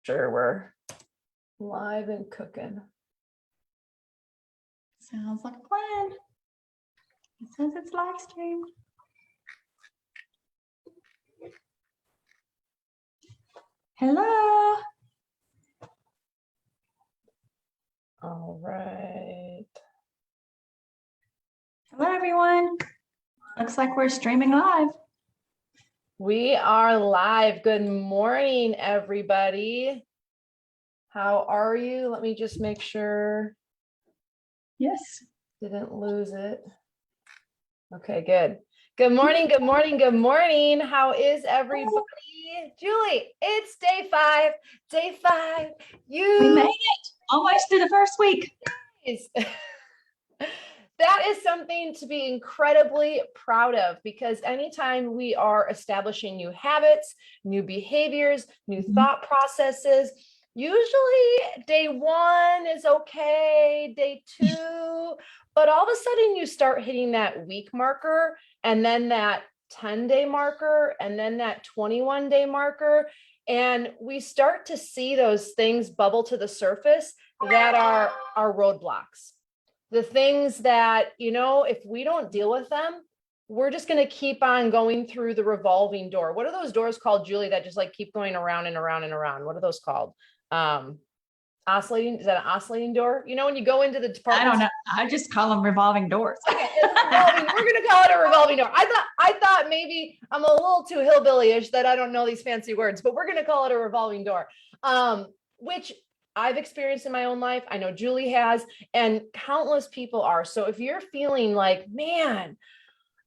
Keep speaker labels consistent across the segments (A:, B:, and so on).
A: Sure, we're live and cooking.
B: Sounds like a plan. It says it's live stream. Hello.
A: All right.
B: Hello, everyone. Looks like we're streaming live.
A: We are live. Good morning, everybody. How are you? Let me just make sure.
B: Yes.
A: Didn't lose it. Okay, good. Good morning, good morning, good morning. How is everybody? Julie, it's day 5. Day 5.
B: We made it. Almost through the first week.
A: That is something to be incredibly proud of, because anytime we are establishing new habits, new behaviors, new thought processes, usually day 1 is okay, day 2, but all of a sudden you start hitting that week marker, and then that 10-day marker, and then that 21-day marker, and we start to see those things bubble to the surface that are our roadblocks. The things that, if we don't deal with them, we're just going to keep on going through the revolving door. What are those doors called, Julie, that just like keep going around and around and around? What are those called? Oscillating? Is that an oscillating door? When you go into the department.
B: I don't know. I just call them revolving doors.
A: Okay, we're going to call it a revolving door. I thought maybe I'm a little too hillbilly-ish that I don't know these fancy words, but we're going to call it a revolving door, which I've experienced in my own life. I know Julie has, and countless people are. So if you're feeling like, man,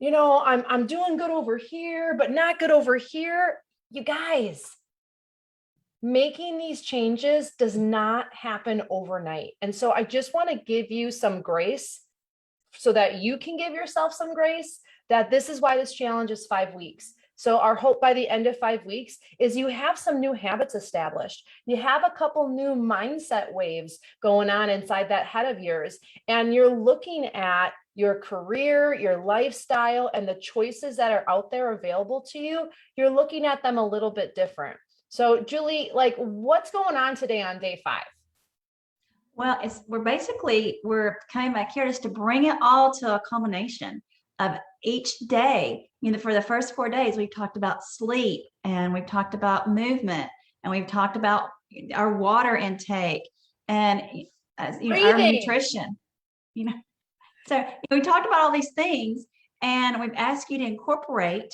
A: I'm doing good over here, but not good over here, you guys, making these changes does not happen overnight. And so I just want to give you some grace so that you can give yourself some grace, that this is why this challenge is 5 weeks. So our hope by the end of 5 weeks is you have some new habits established. You have a couple new mindset waves going on inside that head of yours. And you're looking at your career, your lifestyle, and the choices that are out there available to you. You're looking at them a little bit different. So Julie, what's going on today on day 5?
B: Well, we're coming back here just to bring it all to a culmination of each day. For the first 4 days, we've talked about sleep, and we've talked about movement, and we've talked about our water intake, and our nutrition. So we talked about all these things, and we've asked you to incorporate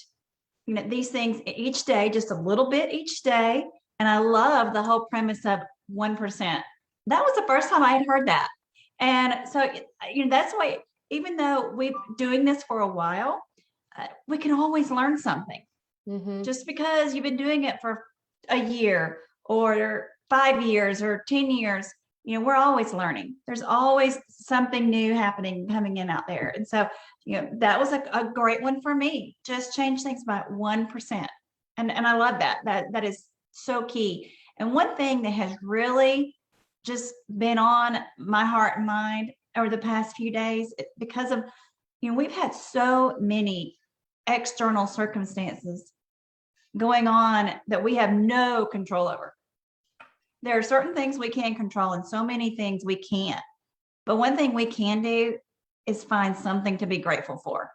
B: these things each day, just a little bit each day. And I love the whole premise of 1%. That was the first time I had heard that. And so, that's why, even though we've been doing this for a while, we can always learn something. Mm-hmm. Just because you've been doing it for a year or 5 years or 10 years, we're always learning. There's always something new coming in out there. And so, that was a great one for me. Just change things by 1%. And I love that. That is so key. And one thing that has really just been on my heart and mind over the past few days, because of, we've had so many external circumstances going on that we have no control over. There are certain things we can control and so many things we can't. But one thing we can do is find something to be grateful for.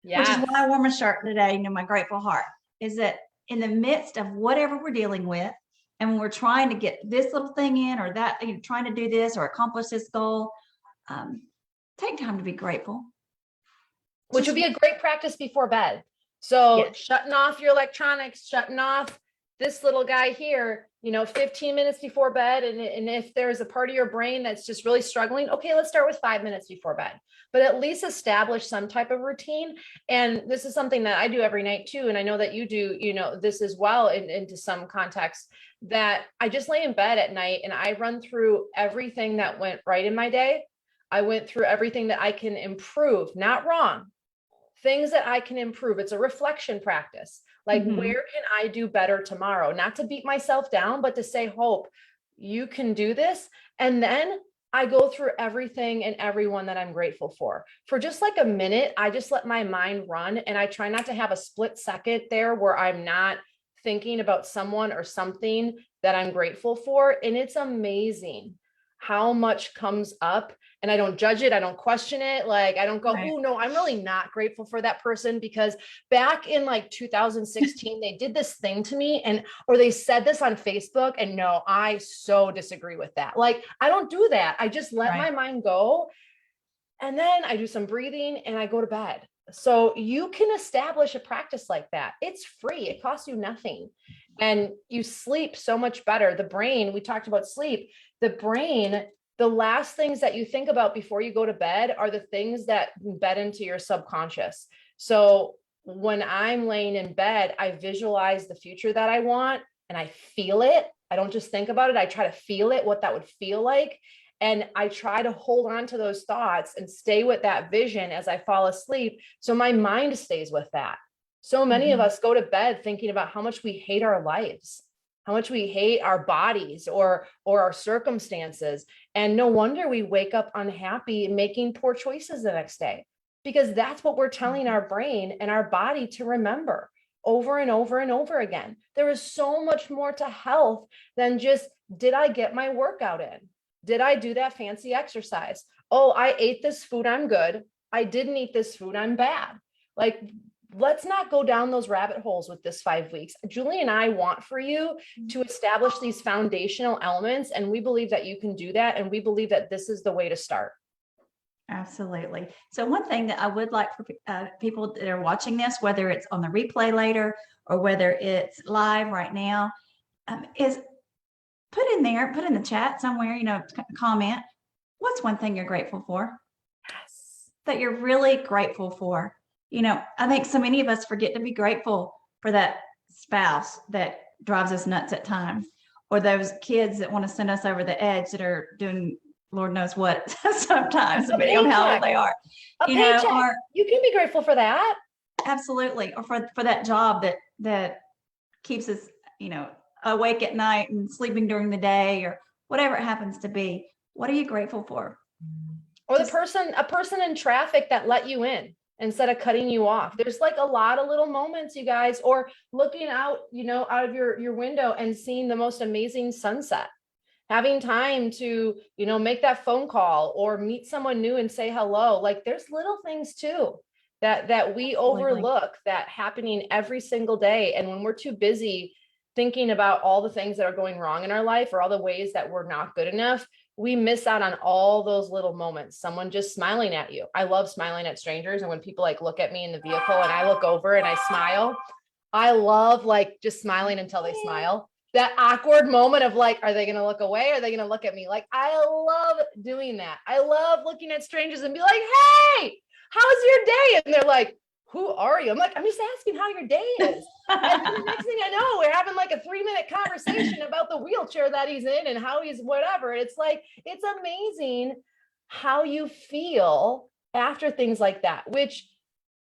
B: Yeah. Which is why I wore my shirt today, my grateful heart, is that in the midst of whatever we're dealing with, and when we're trying to get this little thing in or that, trying to do this or accomplish this goal, take time to be grateful.
A: Which would be a great practice before bed. So yes. Shutting off your electronics, shutting off this little guy here, 15 minutes before bed. And if there's a part of your brain that's just really struggling, okay, let's start with 5 minutes before bed, but at least establish some type of routine. And this is something that I do every night too. And I know that you do, this as well into some context, that I just lay in bed at night and I run through everything that went right in my day. I went through everything that I can improve, not wrong, things that I can improve. It's a reflection practice. Like, mm-hmm. Where can I do better tomorrow? Not to beat myself down, but to say, Hope, you can do this. And then I go through everything and everyone that I'm grateful for just like a minute. I just let my mind run, and I try not to have a split second there where I'm not thinking about someone or something that I'm grateful for. And it's amazing how much comes up, and I don't judge it. I don't question it. Like, I don't go,
B: Right.
A: oh no, I'm really not grateful for that person because back in like 2016, they did this thing to me or they said this on Facebook. And no, I so disagree with that. Like, I don't do that. I just let my
B: Right.
A: mind go. And then I do some breathing and I go to bed. So you can establish a practice like that. It's free. It costs you nothing. And you sleep so much better. The brain, we talked about sleep, the brain, the last things that you think about before you go to bed are the things that bed into your subconscious. So when I'm laying in bed, I visualize the future that I want and I feel it. I don't just think about it. I try to feel it, what that would feel like. And I try to hold on to those thoughts and stay with that vision as I fall asleep. So my mind stays with that. So many of
B: Mhm.
A: us go to bed thinking about how much we hate our lives, how much we hate our bodies or our circumstances. And no wonder we wake up unhappy, making poor choices the next day, because that's what we're telling our brain and our body to remember over and over and over again. There is so much more to health than just, did I get my workout in? Did I do that fancy exercise? Oh, I ate this food, I'm good. I didn't eat this food, I'm bad. Like, let's not go down those rabbit holes with this 5 weeks. Julie and I want for you to establish these foundational elements, and we believe that you can do that. And we believe that this is the way to start.
B: Absolutely. So one thing that I would like for people that are watching this, whether it's on the replay later or whether it's live right now, is put in the chat somewhere, comment, what's one thing you're grateful for
A: Yes.
B: that you're really grateful for? I think so many of us forget to be grateful for that spouse that drives us nuts at times, or those kids that want to send us over the edge that are doing Lord knows what sometimes,
A: A
B: depending on how old
A: paycheck.
B: they are,
A: A paycheck.
B: or
A: You can be grateful for that.
B: absolutely, or for that job that keeps us, awake at night and sleeping during the day, or whatever it happens to be. What are you grateful for?
A: Or
B: Just
A: a person in traffic that let you in instead of cutting you off. There's like a lot of little moments, you guys, or looking out, out of your window and seeing the most amazing sunset, having time to, make that phone call or meet someone new and say hello. Like, there's little things too that we
B: Absolutely.
A: overlook that happening every single day. And when we're too busy thinking about all the things that are going wrong in our life or all the ways that we're not good enough, we miss out on all those little moments. Someone just smiling at you. I love smiling at strangers. And when people like look at me in the vehicle and I look over and I smile, I love like just smiling until they smile. That awkward moment of like, are they going to look away? Are they going to look at me? Like, I love doing that. I love looking at strangers and be like, hey, how's your day? And they're like, who are you? I'm like, I'm just asking how your day is. And then the next thing I know, we're having like a 3-minute conversation about the wheelchair that he's in and how he's whatever. It's like, it's amazing how you feel after things like that, which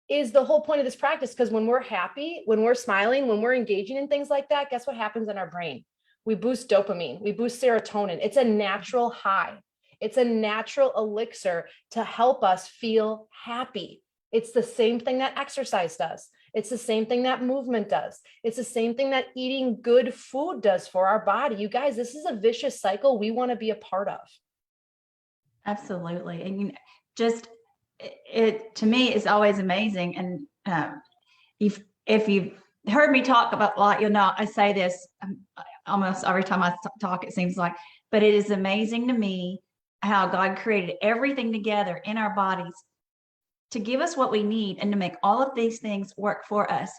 A: is the whole point of this practice. Because when we're happy, when we're smiling, when we're engaging in things like that, guess what happens in our brain? We boost dopamine, we boost serotonin. It's a natural high. It's a natural elixir to help us feel happy. It's the same thing that exercise does. It's the same thing that movement does. It's the same thing that eating good food does for our body. You guys, this is a vicious cycle we want to be a part of.
B: Absolutely. And just it to me is always amazing. And if you've heard me talk about a lot, I say this almost every time I talk, it seems like, but it is amazing to me how God created everything together in our bodies to give us what we need and to make all of these things work for us.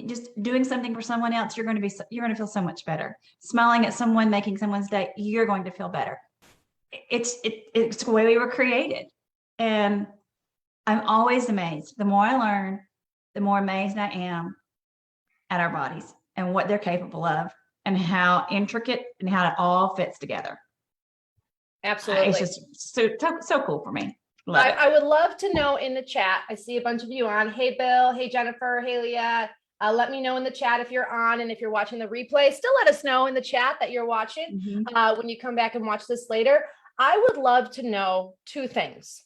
B: Just doing something for someone else, you're going to feel so much better. Smiling at someone, making someone's day, you're going to feel better. It's the way we were created. And I'm always amazed. The more I learn, the more amazed I am at our bodies and what they're capable of and how intricate and how it all fits together.
A: Absolutely.
B: It's just so cool for me.
A: I would love to know in the chat. I see a bunch of you on. Hey, Bill. Hey, Jennifer. Hey, Leah. Let me know in the chat if you're on, and if you're watching the replay, still let us know in the chat that you're watching when you come back and watch this later. I would love to know 2 things.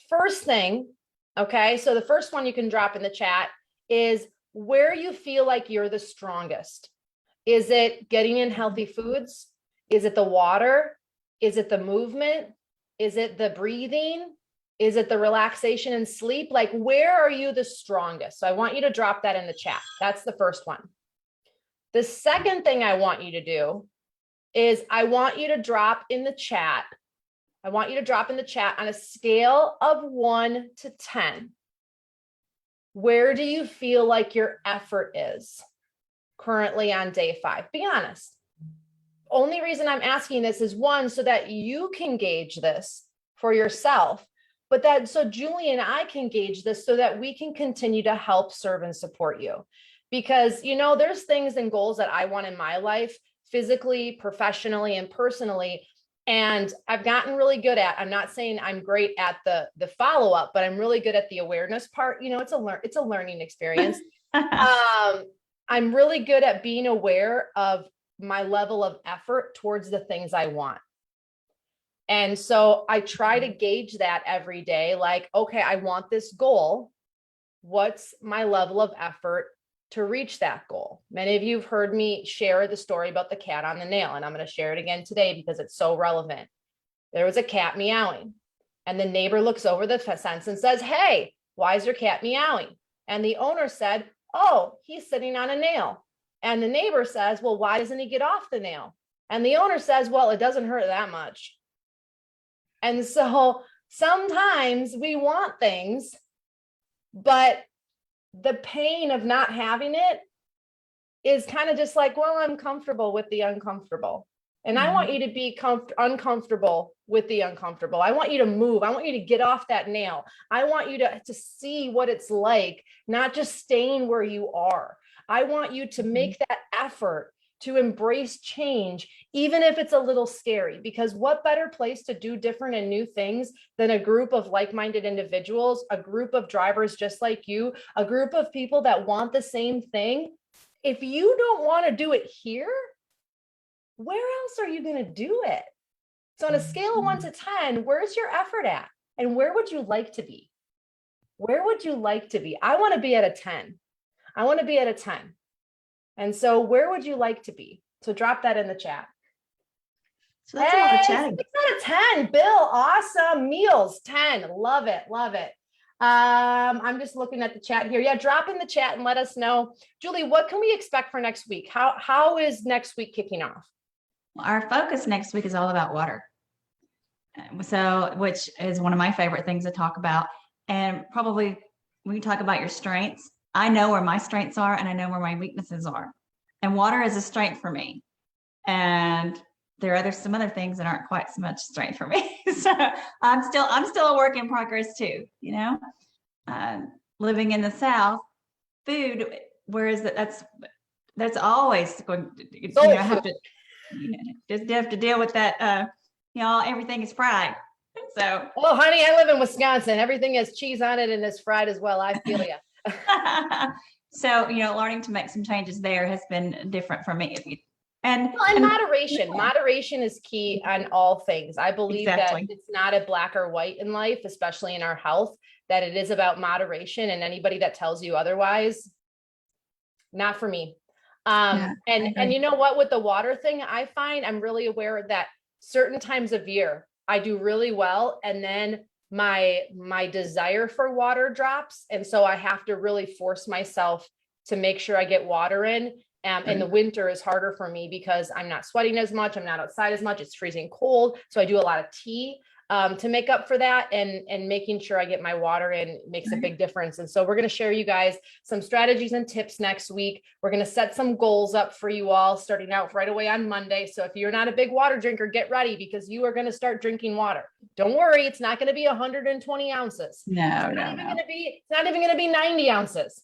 A: First thing, okay, so the first one you can drop in the chat is, where you feel like you're the strongest. Is it getting in healthy foods? Is it the water? Is it the movement? Is it the breathing? Is it the relaxation and sleep? Like, where are you the strongest? So I want you to drop that in the chat. That's the first one. The second thing I want you to do is I want you to drop in the chat. I want you to drop in the chat on a scale of 1 to 10. Where do you feel like your effort is currently on day 5? Be honest. Only reason I'm asking this is, one, so that you can gauge this for yourself, but that so Julie and I can gauge this so that we can continue to help, serve, and support you. Because, you know, there's things and goals that I want in my life, physically, professionally, and personally. And I've gotten really good at, I'm not saying I'm great at the follow-up, but I'm really good at the awareness part. You know, it's a learning experience. I'm really good at being aware of my level of effort towards the things I want. And so I try to gauge that every day. Like, okay, I want this goal. What's my level of effort to reach that goal? Many of you have heard me share the story about the cat on the nail, and I'm going to share it again today because it's so relevant. There was a cat meowing, and the neighbor looks over the fence and says, "Hey, why is your cat meowing?" And the owner said, "Oh, he's sitting on a nail." And the neighbor says, "Well, why doesn't he get off the nail?" And the owner says, "Well, it doesn't hurt that much." And so sometimes we want things, but the pain of not having it is kind of just like, well, I'm comfortable with the uncomfortable. And I want you to be uncomfortable with the uncomfortable. I want you to move. I want you to get off that nail. I want you to see what it's like, not just staying where you are. I want you to make that effort to embrace change, even if it's a little scary, because what better place to do different and new things than a group of like-minded individuals, a group of drivers just like you, a group of people that want the same thing. If you don't want to do it here, where else are you going to do it? So on a scale of 1 to 10, where's your effort at? And where would you like to be? Where would you like to be? I want to be at a 10. I want to be at a 10. And so where would you like to be? So drop that in the chat.
B: So that's a lot of chatting.
A: 6 out of 10, Bill. Awesome. Meals, 10. Love it. Love it. I'm just looking at the chat here. Yeah, drop in the chat and let us know. Julie, what can we expect for next week? How is next week kicking off?
B: Our focus next week is all about water. So, which is one of my favorite things to talk about. And probably we can talk about your strengths. I know where my strengths are and I know where my weaknesses are. And water is a strength for me. And there are some other things that aren't quite so much strength for me. So I'm still a work in progress too, you know. Living in the South, food, whereas that's always going to, have to just have to deal with that, everything is fried. So,
A: oh, honey, I live in Wisconsin. Everything has cheese on it and is fried as well. I feel you.
B: So, learning to make some changes there has been different for me. And
A: moderation. Moderation is key on all things. I believe
B: exactly.
A: that it's not a black or white in life, especially in our health, that it is about moderation, and anybody that tells you otherwise, not for me. And you know what, with the water thing, I find I'm really aware that certain times of year I do really well, and then my desire for water drops, and so I have to really force myself to make sure I get water in. And the winter is harder for me because I'm not sweating as much, I'm not outside as much, it's freezing cold, so I do a lot of tea to make up for that, and making sure I get my water in makes a big difference. And so we're going to share you guys some strategies and tips next week. We're going to set some goals up for you all starting out right away on Monday. So if you're not a big water drinker, get ready, because you are going to start drinking water. Don't worry, it's not going to be 120 ounces.
B: No.
A: It's not even going to be 90 ounces.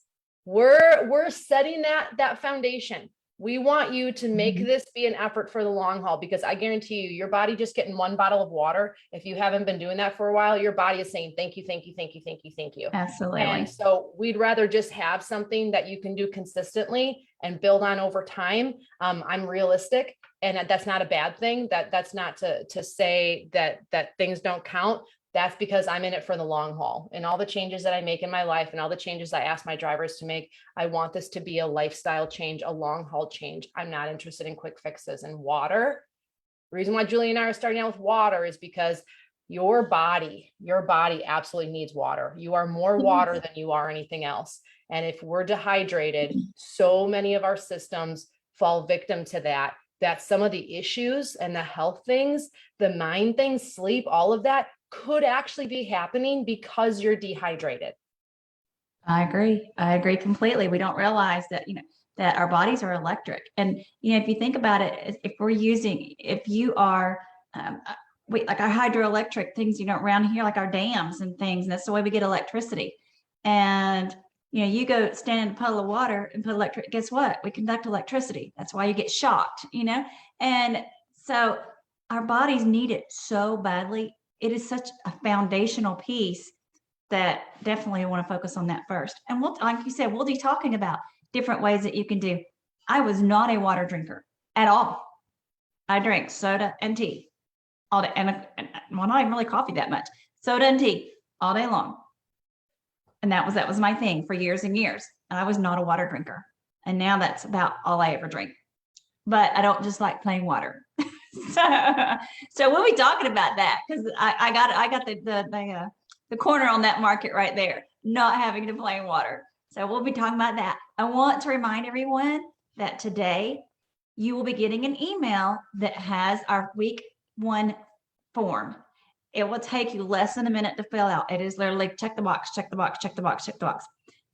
A: We're setting that foundation. We want you to make this be an effort for the long haul, because I guarantee you, your body just getting 1 bottle of water, if you haven't been doing that for a while, your body is saying, thank you, thank you, thank you, thank you, thank you.
B: Absolutely.
A: And so we'd rather just have something that you can do consistently and build on over time. I'm realistic, and that's not a bad thing. That's not to say that things don't count, That's because I'm in it for the long haul, and all the changes that I make in my life and all the changes I ask my drivers to make. I want this to be a lifestyle change, a long haul change. I'm not interested in quick fixes. And water, the reason why Julie and I are starting out with water is because your body absolutely needs water. You are more water than you are anything else. And if we're dehydrated, so many of our systems fall victim to that some of the issues and the health things, the mind things, sleep, all of that could actually be happening because you're dehydrated.
B: I agree. I agree completely. We don't realize that, that our bodies are electric. And, if you think about it, if you are, like our hydroelectric things, around here, like our dams and things, and that's the way we get electricity. And, you go stand in a puddle of water and put electric, guess what? We conduct electricity. That's why you get shocked, And so our bodies need it so badly. It is such a foundational piece that definitely want to focus on that first. And like you said, we'll be talking about different ways that you can do. I was not a water drinker at all. I drank soda and tea all day, and well, not even really coffee that much. Soda and tea all day long. And that was my thing for years and years. And I was not a water drinker. And now that's about all I ever drink. But I don't just like plain water. so we'll be talking about that, because I got the corner on that market right there, not having to plain water. So we'll be talking about that. I want to remind everyone that today you will be getting an email that has our week 1 form. It will take you less than a minute to fill out. It is literally check the box, check the box, check the box, check the box.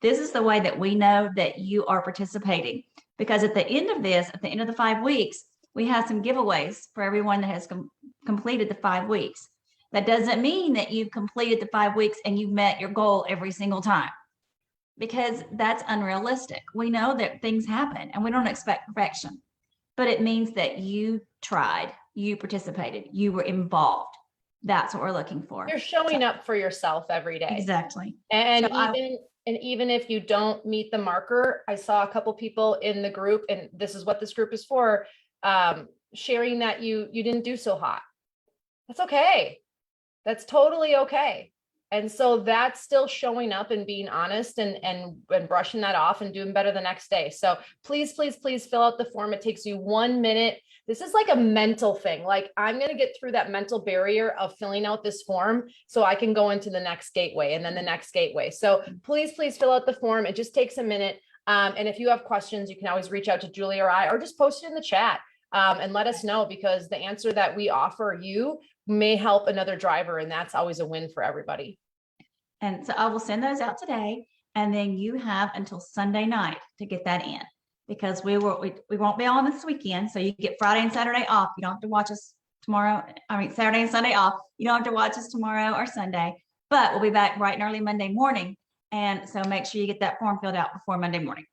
B: This is the way that we know that you are participating, because at the end of the 5 weeks, we have some giveaways for everyone that has completed the 5 weeks. That doesn't mean that you've completed the 5 weeks and you've met your goal every single time, because that's unrealistic. We know that things happen and we don't expect perfection, but it means that you tried, you participated, you were involved. That's what we're looking for.
A: You're showing up for yourself every day.
B: Exactly.
A: And even if you don't meet the marker, I saw a couple people in the group, and this is what this group is for, sharing that you didn't do so hot. That's okay. That's totally okay. And so that's still showing up and being honest and brushing that off and doing better the next day. So please, please, please fill out the form. It takes you 1 minute. This is like a mental thing. Like, I'm going to get through that mental barrier of filling out this form so I can go into the next gateway and then the next gateway. So please, please fill out the form. It just takes a minute. And if you have questions, you can always reach out to Julie or I, or just post it in the chat and let us know, because the answer that we offer you may help another driver. And that's always a win for everybody.
B: And so I will send those out today, and then you have until Sunday night to get that in, because we won't be on this weekend. So you get Friday and Saturday off. You don't have to watch us tomorrow. Saturday and Sunday off. You don't have to watch us tomorrow or Sunday, but we'll be back bright and early Monday morning. And so make sure you get that form filled out before Monday morning.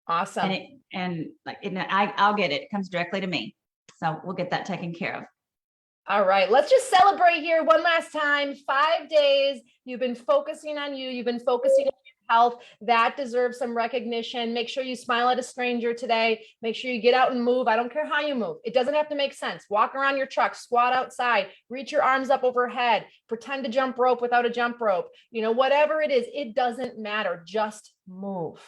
A: Awesome.
B: I'll get it. It comes directly to me. So we'll get that taken care of.
A: All right, let's just celebrate here one last time. 5 days. You've been focusing on you. You've been focusing on your health. That deserves some recognition. Make sure you smile at a stranger today. Make sure you get out and move. I don't care how you move. It doesn't have to make sense. Walk around your truck, squat outside, reach your arms up overhead, pretend to jump rope without a jump rope. Whatever it is, it doesn't matter. Just move.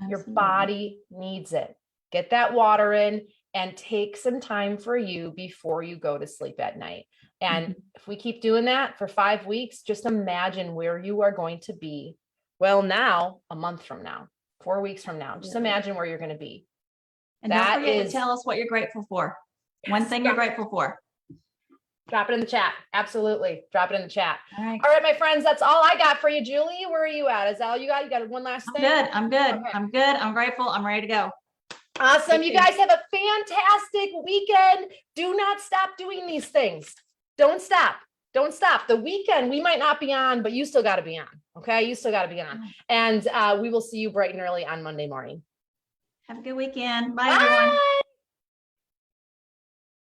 A: Absolutely. Your body needs it. Get that water in. And take some time for you before you go to sleep at night. And if we keep doing that for 5 weeks, just imagine where you are going to be. Well, now, a month from now, 4 weeks from now, just imagine where you're going to be.
B: And don't forget to tell us what you're grateful for. Yes, one thing you're grateful for.
A: Drop it in the chat. Absolutely. Drop it in the chat.
B: All right.
A: All right, my friends, that's all I got for you. Julie, where are you at? Is that all you got? You got one last thing?
B: I'm good. Okay. I'm good. I'm grateful. I'm ready to go.
A: Awesome. You guys have a fantastic weekend. Do not stop doing these things. Don't stop. Don't stop. The weekend, we might not be on, but you still got to be on. Okay. You still got to be on. And we will see you bright and early on Monday morning.
B: Have a good weekend. Bye, everyone.